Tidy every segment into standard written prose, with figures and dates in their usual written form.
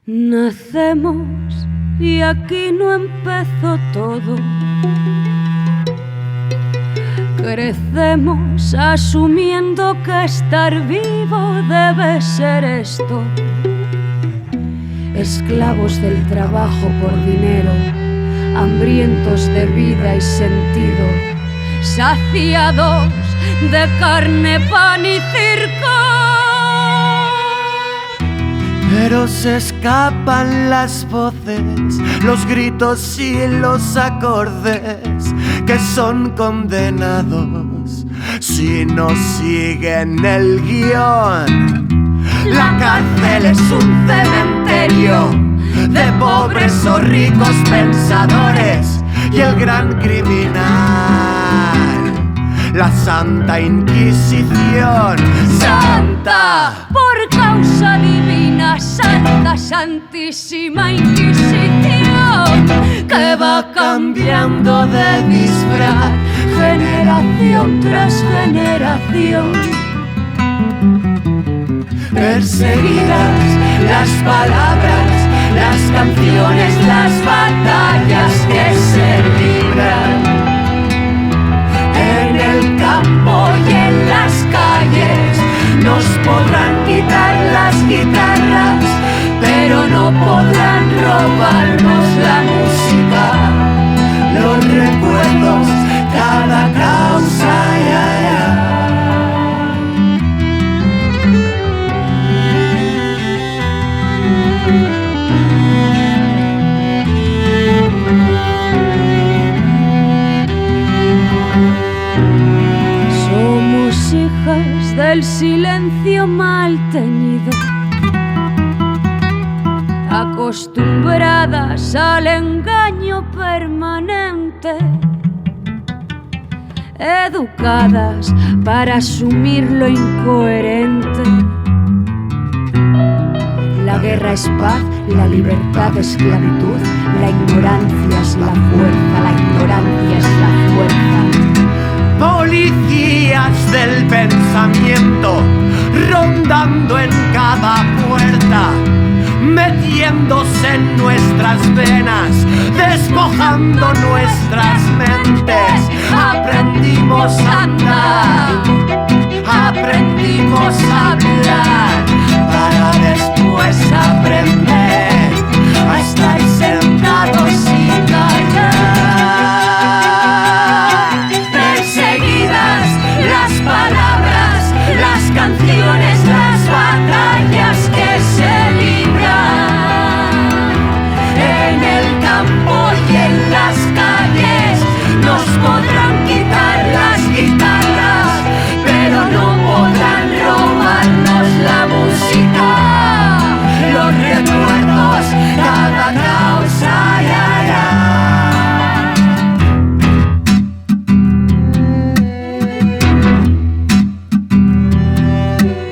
Nacemos y aquí no empezó todo. Crecemos asumiendo que estar vivo debe ser esto. Esclavos del trabajo por dinero, hambrientos de vida y sentido, saciados de carne, pan y circo. Pero se escapan las voces, los gritos y los acordes que son condenados si no siguen el guión. La cárcel es un cementerio de pobres o ricos pensadores y el gran criminal, la Santa Inquisición. Santa por causa divina, Santa Santísima Inquisición, que va cambiando de disfraz generación tras generación. Perseguidas las palabras, las canciones, las batallas que se libran en el campo y en las calles. Nos podrán quitar las guitarras, pero no podrán robarnos la música, los recuerdos, cada causa. Somos hijas del silencio mal teñido, acostumbradas al engaño permanente, educadas para asumir lo incoherente. La guerra es paz, la libertad es esclavitud, la ignorancia es la fuerza, la ignorancia es la fuerza. Policías del pensamiento, rondando en cada puerta, metiéndose en nuestras venas, despojando nuestras mentes. Aprendimos a andar, aprendimos a hablar, para después aprender a estar sentados sin callar. Perseguidas las palabras, las canciones, las batallas que se libran en el campo y en las calles. Nos podrán quitar las guitarras, pero no podrán robarnos la música, los recuerdos, cada causa.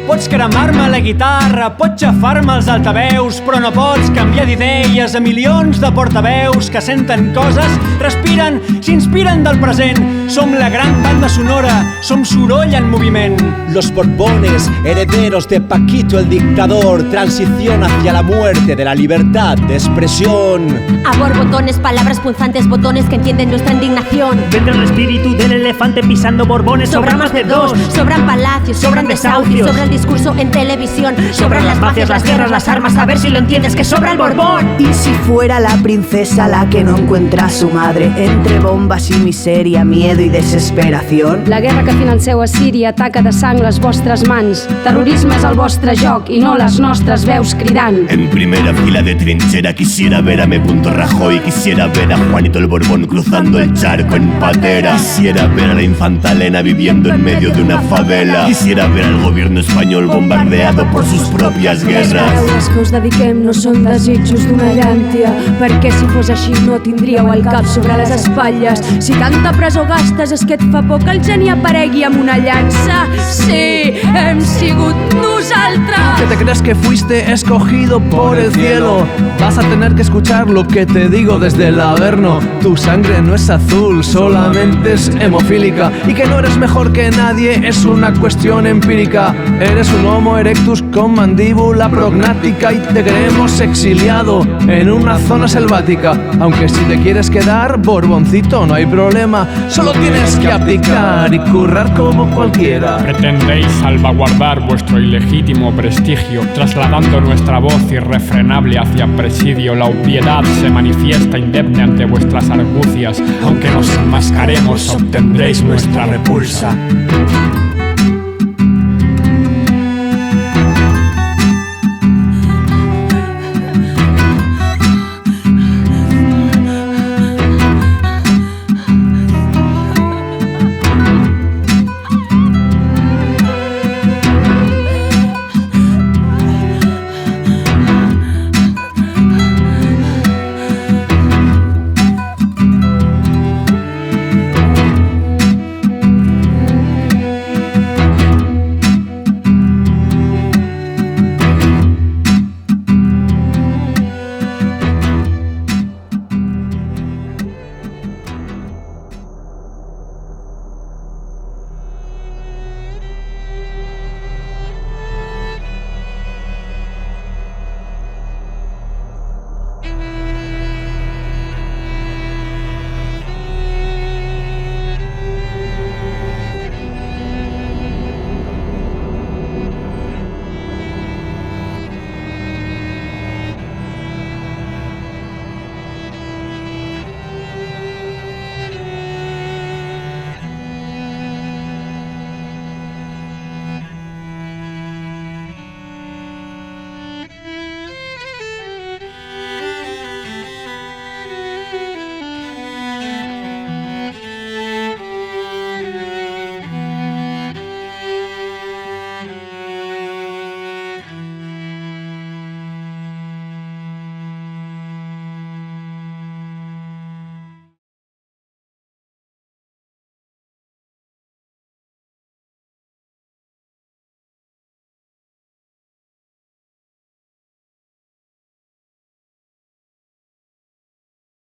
Pots cremar-me la guitarra, pots xafar-me els altaveus, però no pots canviar d'idees a milions de portaveus que senten coses, respiren, s'inspiren del present. Som la gran banda sonora, som soroll en moviment. Los Borbones, herederos de Paquito el dictador, transición hacia la muerte de la libertad de expresión. A borbotones, palabras punzantes, botones que entienden nuestra indignación. Vende el espíritu del elefante pisando borbones, sobran más de dos. Sobran palacios, sobran desahucios, sobra el discurso en televisión, sobran las mafias, las guerras, las armas, a ver si lo entiendes, que sobra el Borbón. Y si fuera la princesa la que no encuentra a su madre, entre bombas y miseria, miedo y desesperación. La guerra que financeu a Síria ataca de sang les vostres mans. Terrorisme és el vostre joc i no les nostres veus cridant. En primera fila de trinchera quisiera ver a M. Rajoy, quisiera ver a Juanito el Borbón cruzando el charco en patera, quisiera ver a la infanta Elena viviendo en medio de una favela, quisiera ver al gobierno español bombardeado por sus propias guerras. Les paraules que us dediquem no són desitjos d'una llàntia, perquè si fos així no tindríeu el cap sobre les espatlles. Si tanta presó gastes és que et fa por que el geni aparegui amb una llança. Sí, hem sigut nosaltres. ¿Que te crees que fuiste escogido por el cielo? Vas a tener que escuchar lo que te digo desde el Averno. Tu sangre no es azul, solamente es hemofílica. Y que no eres mejor que nadie es una cuestión empírica. Eres un un Homo erectus con mandíbula prognática y te queremos exiliado en una zona selvática. Aunque si te quieres quedar, Borboncito, no hay problema, solo tienes que abdicar y currar como cualquiera. Pretendéis salvaguardar vuestro ilegítimo prestigio, trasladando nuestra voz irrefrenable hacia presidio. La obviedad se manifiesta indemne ante vuestras argucias. Aunque nos enmascaremos, obtendréis nuestra repulsa.